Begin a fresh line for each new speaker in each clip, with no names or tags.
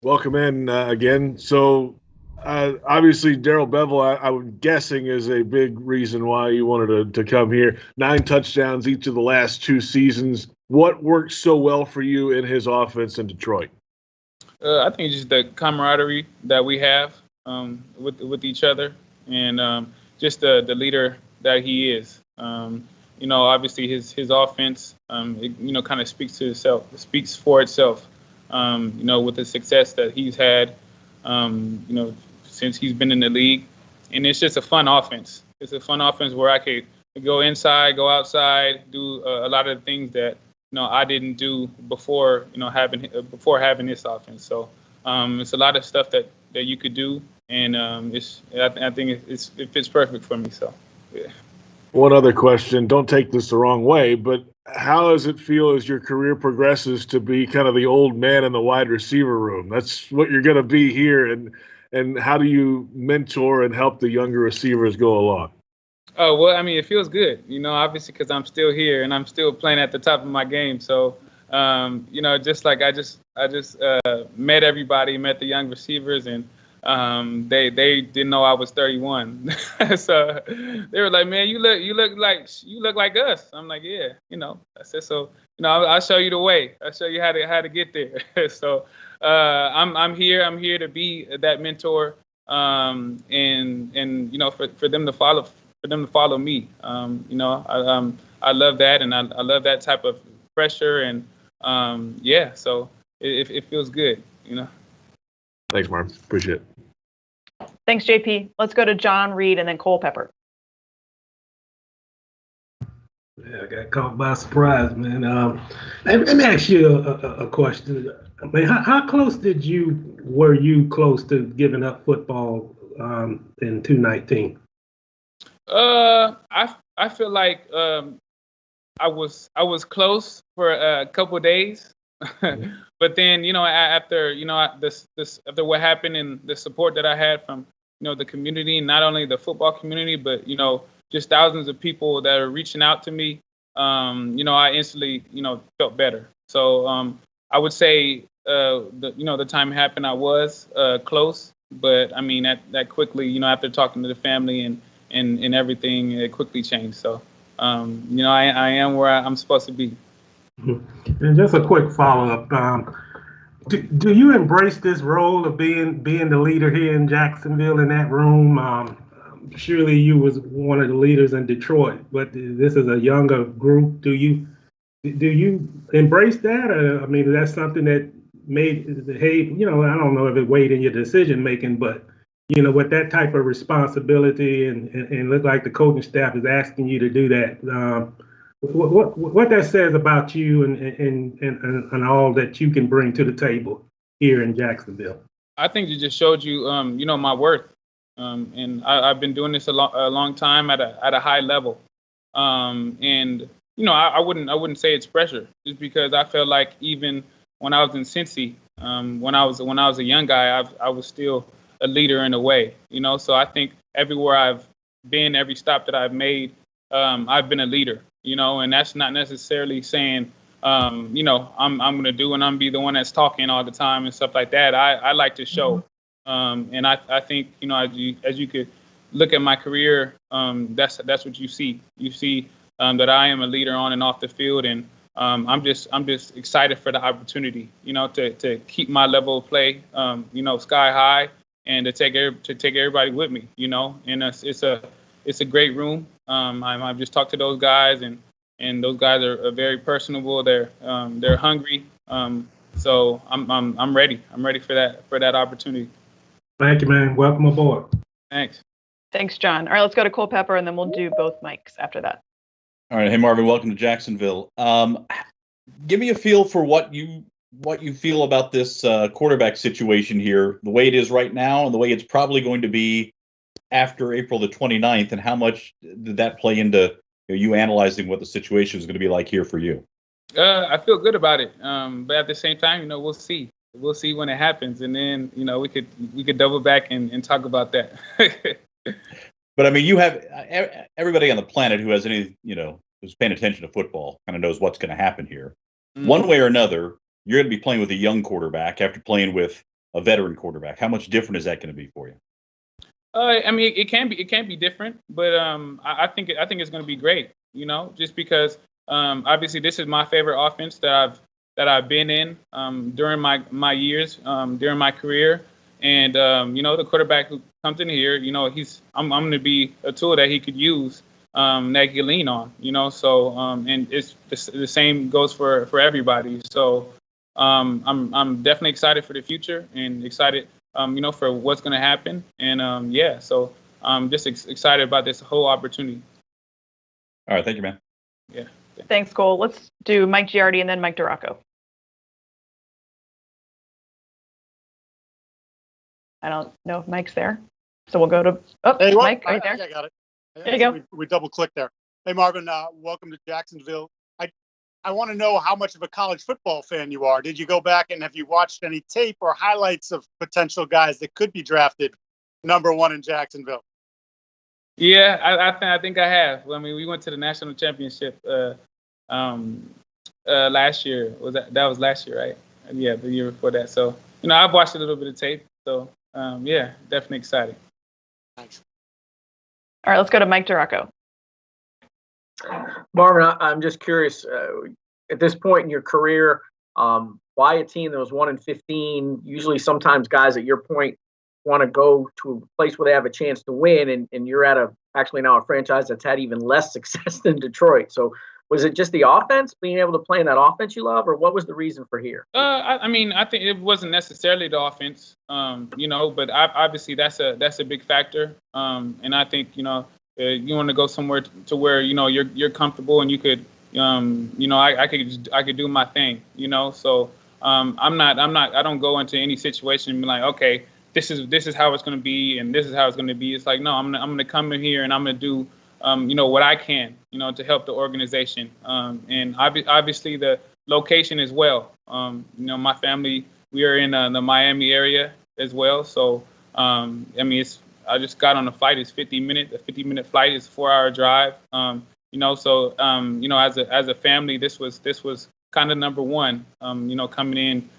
Welcome in again. Obviously, Daryl Bevel, I'm guessing, is a big reason why you wanted to come here. 9 touchdowns each of the last 2 seasons. What worked so well for you in his offense in Detroit?
I think just the camaraderie that we have with each other, and just the leader that he is. Obviously his offense, kind of speaks for itself. With the success that he's had, since he's been in the league, and it's just a fun offense. It's a fun offense where I could go inside, go outside, do a lot of the things that I didn't do before having this offense. So it's a lot of stuff that you could do, and I think it fits perfect for me. So yeah.
One other question. Don't take this the wrong way, but how does it feel as your career progresses to be kind of the old man in the wide receiver room? That's what you're going to be here, and how do you mentor and help the younger receivers go along?
Oh, well, I mean, it feels good, obviously because I'm still here and I'm still playing at the top of my game. So, just like I just met everybody, met the young receivers, and they didn't know I was 31. So they were like, "Man, you look like us." I'm like, "Yeah, I said so. I'll show you the way. I'll show you how to get there." So I'm here. I'm here to be that mentor, and for them to follow me. I love that, and I love that type of pressure, and yeah, so it feels good.
Thanks, Mark. Appreciate it.
Thanks, JP. Let's go to John Reed and then Cole Pepper.
Yeah, I got caught by surprise, man. Let me ask you a question. I mean, how close were you close to giving up football in 2019?
I feel like I was close for a couple of days, but then after after what happened and the support that I had from the community, not only the football community, but just thousands of people that are reaching out to me, I instantly felt better. So I would say the time it happened, I was close, but I mean that quickly, after talking to the family and everything, it quickly changed. So I am where I'm supposed to be.
And just a quick follow-up. Do you embrace this role of being the leader here in Jacksonville in that room? Surely you was one of the leaders in Detroit, but this is a younger group. Do you embrace that? Or, I mean, that's something that I don't know if it weighed in your decision making, but with that type of responsibility and look like the coaching staff is asking you to do that. What that says about you and all that you can bring to the table here in Jacksonville?
I think it just showed you, my worth, and I've been doing this a long time at a high level, and I wouldn't say it's pressure, just because I felt like even when I was in Cincy, when I was a young guy, I was still a leader in a way, So I think everywhere I've been, every stop that I've made, I've been a leader. And that's not necessarily saying, I'm going to do and I'm be the one that's talking all the time and stuff like that. I like to show. And I think, as you could look at my career, that's what you see. You see that I am a leader on and off the field. And I'm just excited for the opportunity, to keep my level of play, sky high, and to take everybody with me, and it's a great room. I've just talked to those guys, and those guys are very personable. They're hungry. So I'm ready. I'm ready for that opportunity.
Thank you, man. Welcome aboard.
Thanks.
Thanks, John. All right, let's go to Cole Pepper, and then we'll do both mics after that.
All right. Hey, Marvin, welcome to Jacksonville. Give me a feel for what you feel about this quarterback situation here, the way it is right now and the way it's probably going to be after April the 29th, and how much did that play into you analyzing what the situation is going to be like here for you?
I feel good about it, but at the same time, we'll see. We'll see when it happens, and then we could double back and talk about that.
But I mean, you have everybody on the planet who has who's paying attention to football kind of knows what's going to happen here. Mm-hmm. One way or another, you're going to be playing with a young quarterback after playing with a veteran quarterback? How much different is that going to be for you?
I mean, it can be different, but I think it's going to be great. Just because obviously this is my favorite offense that I've been in during my years during my career, and the quarterback who comes in here, I'm going to be a tool that he could use, that he can lean on. So and it's the same goes for everybody. So I'm definitely excited for the future and excited. For what's going to happen. And so I'm just excited about this whole opportunity.
All right. Thank you, man.
Yeah.
Thanks, Cole. Let's do Mike Giardi and then Mike DiRocco. I don't know if Mike's there. So we'll go to
Hey,
Mike right there.
I got it.
There you go.
We double clicked there. Hey, Marvin, welcome to Jacksonville. I want to know how much of a college football fan you are. Did you go back and have you watched any tape or highlights of potential guys that could be drafted #1 in Jacksonville?
Yeah, I think I have. I mean, we went to the national championship last year. That was last year, right? Yeah, the year before that. So I've watched a little bit of tape. So yeah, definitely excited.
Thanks.
All right, let's go to Mike DiRocco.
Marvin, I'm just curious, at this point in your career, why a team that was 1-15? Usually sometimes guys at your point want to go to a place where they have a chance to win, and you're at actually now a franchise that's had even less success than Detroit. So was it just the offense, being able to play in that offense you love, or what was the reason for here?
I mean, I think it wasn't necessarily the offense, but obviously that's a big factor. And I think, you want to go somewhere to where, you're comfortable and you could, I could do my thing, so I don't go into any situation and be like, okay, this is how it's going to be. And this is how it's going to be. It's like, no, I'm going to come in here and I'm going to do, what I can, to help the organization. And obviously the location as well. My family, we are in the Miami area as well. So, I just got on a flight. It's 50-minute flight. It's a 4-hour drive. So as a family, this was kind of #1. Coming in,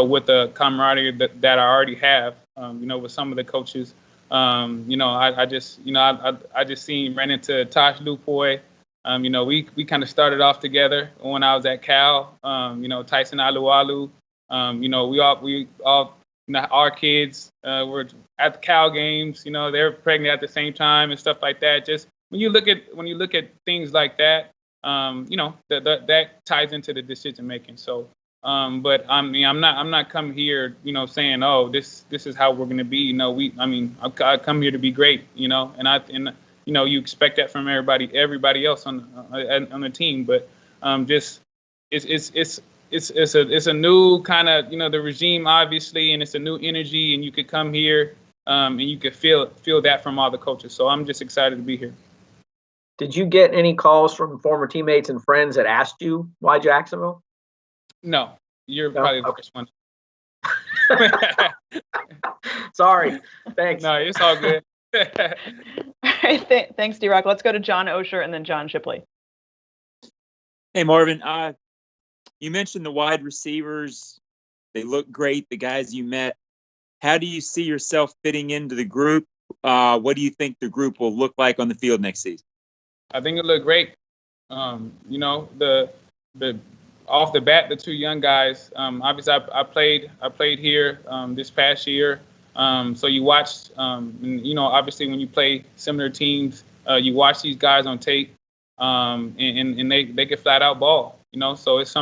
with the camaraderie that I already have. With some of the coaches. I just ran into Tosh Lupoy. We kind of started off together when I was at Cal. Tyson Alualu. We all. Our kids were at the Cal games. They were pregnant at the same time and stuff like that. Just when you look at things like that, that ties into the decision making. So, but I'm not coming here, saying, oh, this is how we're going to be. I come here to be great. And you expect that from everybody else on the team. But it's a new kind of, the regime, obviously, and it's a new energy, and you could come here and you could feel that from all the coaches. So I'm just excited to be here.
Did you get any calls from former teammates and friends that asked you why Jacksonville?
No, you're probably the first one.
Sorry. Thanks.
No, it's all good.
All right, thanks, D-Rock. Let's go to John Osher and then John Shipley.
Hey, Marvin. You mentioned the wide receivers. They look great, the guys you met. How do you see yourself fitting into the group? What do you think the group will look like on the field next season?
I think it looked great. The off the bat, the two young guys. Obviously, I played here this past year. So you watched, obviously when you play similar teams, you watch these guys on tape, and they can flat out ball. So it's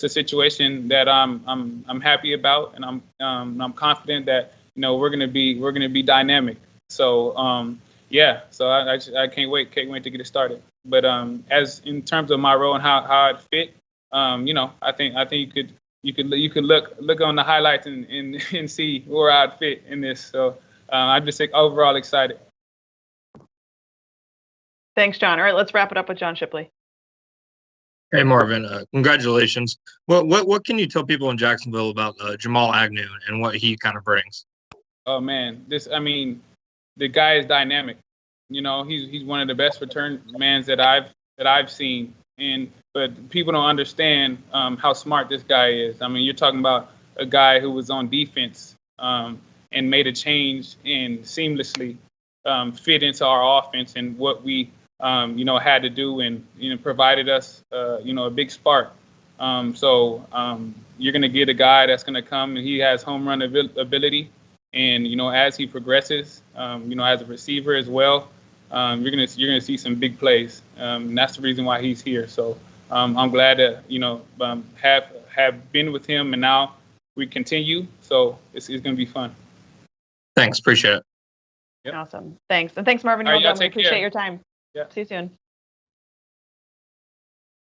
a situation that I'm happy about, and I'm confident that we're gonna be dynamic. So so I can't wait to get it started. But as in terms of my role and how it fit, I think you could look on the highlights and see where I'd fit in this. So I'm just overall excited.
Thanks, John. All right, let's wrap it up with John Shipley.
Hey, Marvin, congratulations. What can you tell people in Jacksonville about Jamal Agnew and what he kind of brings?
Oh man, the guy is dynamic. He's one of the best return mans that I've seen. But people don't understand how smart this guy is. You're talking about a guy who was on defense and made a change and seamlessly fit into our offense and what we had to do, and provided us a big spark. So you're going to get a guy that's going to come and he has home run ability, and as he progresses, as a receiver as well, you're going to see some big plays. And that's the reason why he's here. So I'm glad to have been with him, and now we continue. So it's going to be fun.
Thanks. Appreciate it.
Yep.
Awesome. Thanks. And thanks, Marvin.
All right,
Well
y'all
done. We
take care.
appreciate your time.
Yeah.
See you soon.